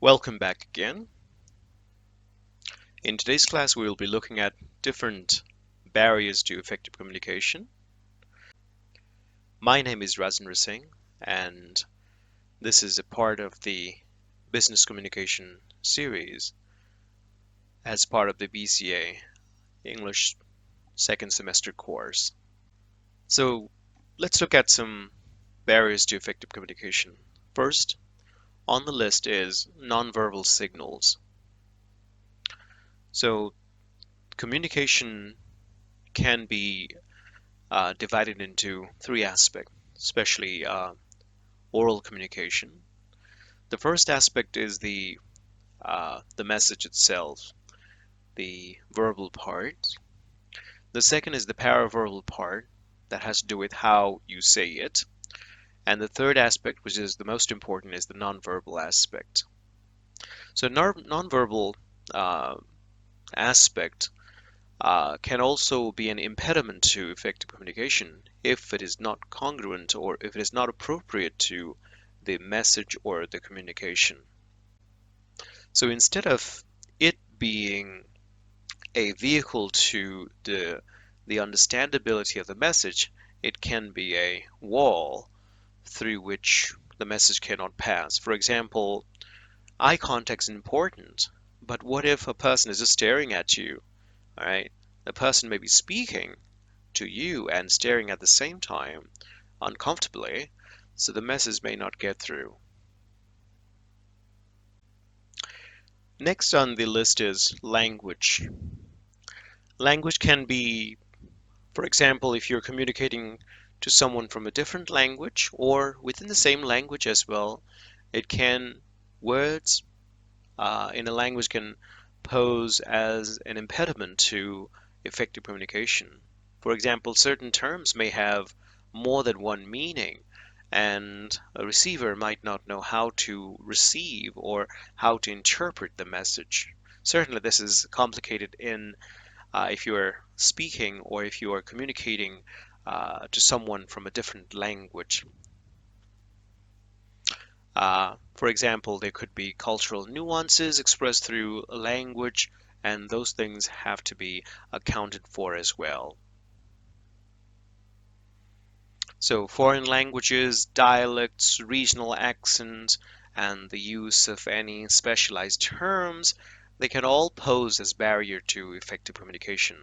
Welcome back again. In today's class, we will be looking at different barriers to effective communication. My name is Razendra Singh, and this is a part of the Business Communication series as part of the BCA English second semester course. So let's look at some barriers to effective communication. First, on the list is nonverbal signals. So communication can be divided into three aspects, especially oral communication. The first aspect is the message itself, the verbal part. The second is the paraverbal part that has to do with how you say it. And the third aspect, which is the most important, is the nonverbal aspect. So nonverbal uh, aspect can also be an impediment to effective communication if it is not congruent or if it is not appropriate to the message or the communication. So instead of it being a vehicle to the understandability of the message, it can be a wall through which the message cannot pass. For example, eye contact is important, but what if a person is just staring at you? All right, the person may be speaking to you and staring at the same time uncomfortably, so the message may not get through. Next on the list is language. Language can be, for example, if you're communicating to someone from a different language or within the same language as well, it can, words in a language can pose as an impediment to effective communication. For example, certain terms may have more than one meaning, and a receiver might not know how to receive or how to interpret the message. Certainly, this is complicated in if you are speaking or if you are communicating to someone from a different language. For example, there could be cultural nuances expressed through language, and those things have to be accounted for as well. So foreign languages, dialects, regional accents, and the use of any specialized terms, they can all pose as barrier to effective communication.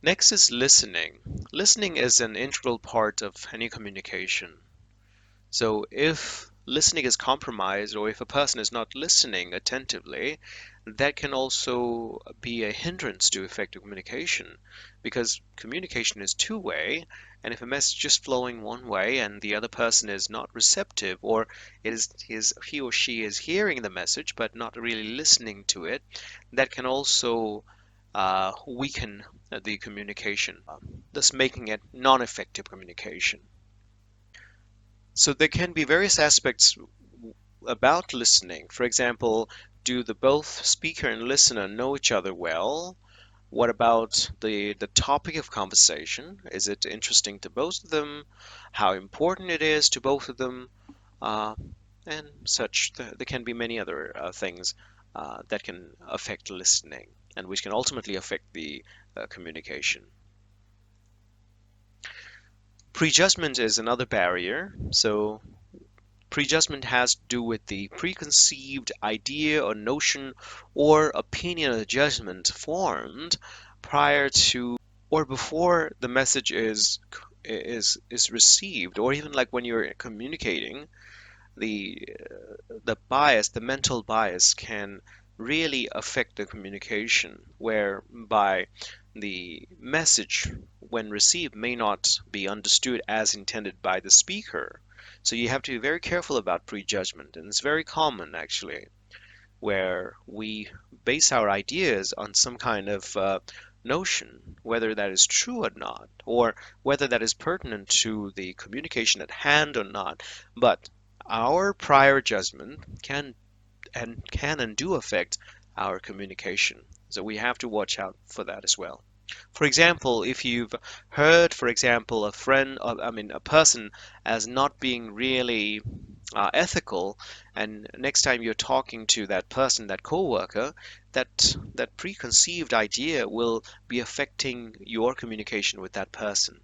Next is listening. Listening is an integral part of any communication. So if listening is compromised or if a person is not listening attentively, that can also be a hindrance to effective communication because communication is two-way, and if a message is just flowing one way and the other person is not receptive or he or she is hearing the message but not really listening to it, that can also weaken the communication, thus making it non-effective communication. So there can be various aspects about listening. For example, do the both speaker and listener know each other well? What about the topic of conversation? Is it interesting to both of them? How important it is to both of them? Uh, and such. There can be many other things that can affect listening and which can ultimately affect the communication. Prejudgment is another barrier. So prejudgment has to do with the preconceived idea or notion or opinion or judgment formed prior to or before the message is received, or even like when you're communicating, the bias, the mental bias can really affect the communication, whereby the message when received may not be understood as intended by the speaker. So you have to be very careful about prejudgment, and it's very common actually, where we base our ideas on some kind of notion, whether that is true or not, or whether that is pertinent to the communication at hand or not. But our prior judgment can and do affect our communication. So we have to watch out for that as well. For example, if you've heard, for example, a friend, I mean, a person as not being really ethical, and next time you're talking to that person, that coworker, that preconceived idea will be affecting your communication with that person.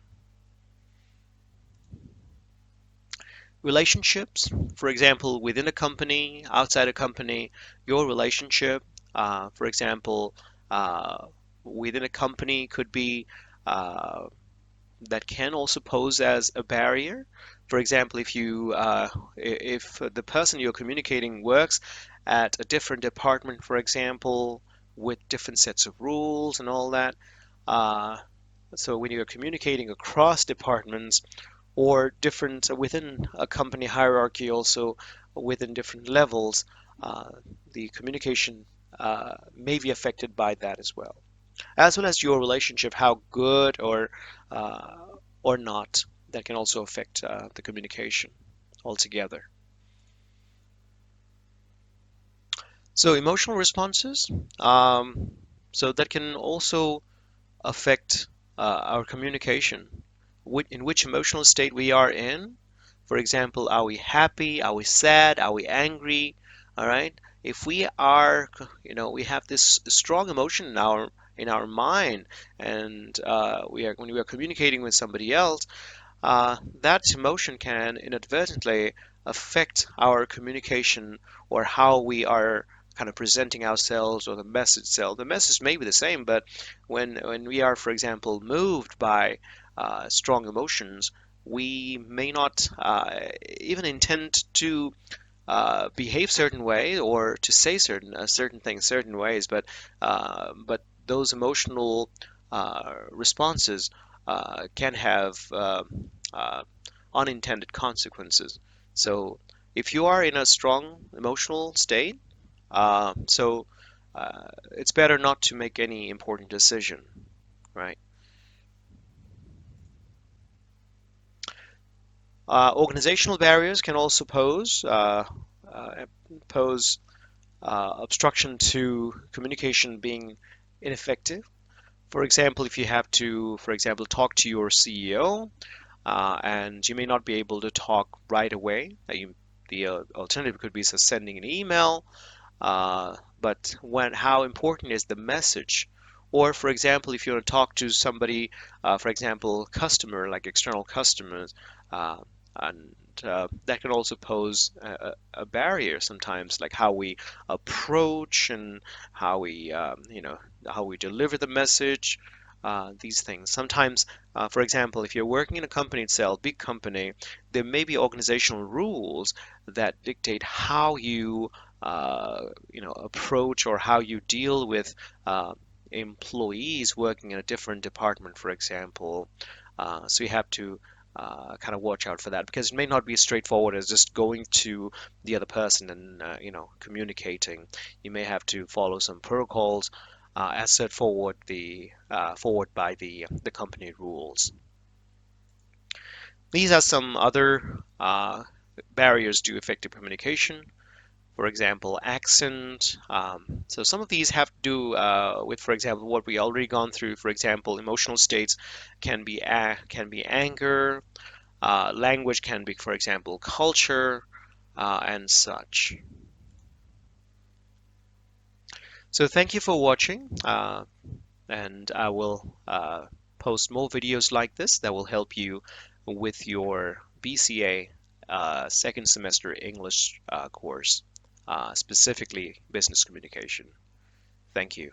Relationships, for example, within a company, outside a company, your relationship, for example, uh, within a company could be uh, that can also pose as a barrier. For example, if the person you're communicating works at a different department, for example, with different sets of rules and all that, uh, so when you're communicating across departments or different within a company hierarchy, also within different levels, uh, the communication may be affected by that as well as your relationship, how good uh, or not, that can also affect the communication altogether. So emotional responses, um, so that can also affect our communication, in which emotional state we are in. For example, are we happy? Are we sad? Are we angry? All right. If we are, we have this strong emotion in our mind, and we are when we are communicating with somebody else, that emotion can inadvertently affect our communication or how we are kind of presenting ourselves or the message itself. The message may be the same, but when we are, for example, moved by strong emotions, we may not even intend to behave certain way or to say certain things certain ways, but those emotional responses can have uh, unintended consequences. So if you are in a strong emotional state, so it's better not to make any important decision, right? Organizational barriers can also uh, pose obstruction to communication being ineffective. For example, if you have to, for example, talk to your CEO, and you may not be able to talk right away, the alternative could be sending an email, but how important is the message? Or, for example, if you want to talk to somebody, for example, customer, like external customers, uh, and that can also pose a barrier sometimes, like how we approach and how we deliver the message. These things. Sometimes, for example, if you're working in a company itself, big company, there may be organizational rules that dictate how approach or how you deal with uh, employees working in a different department, for example. So you have to kind of watch out for that because it may not be as straightforward as just going to the other person and communicating. You may have to follow some protocols as set forward by the company rules. These are some other barriers to effective communication. For example, accent. So some of these have to do with, for example, what we already gone through. For example, emotional states can be anger. Language can be, for example, culture and such. So thank you for watching, and I will post more videos like this that will help you with your BCA second semester English course, specifically business communication. Thank you.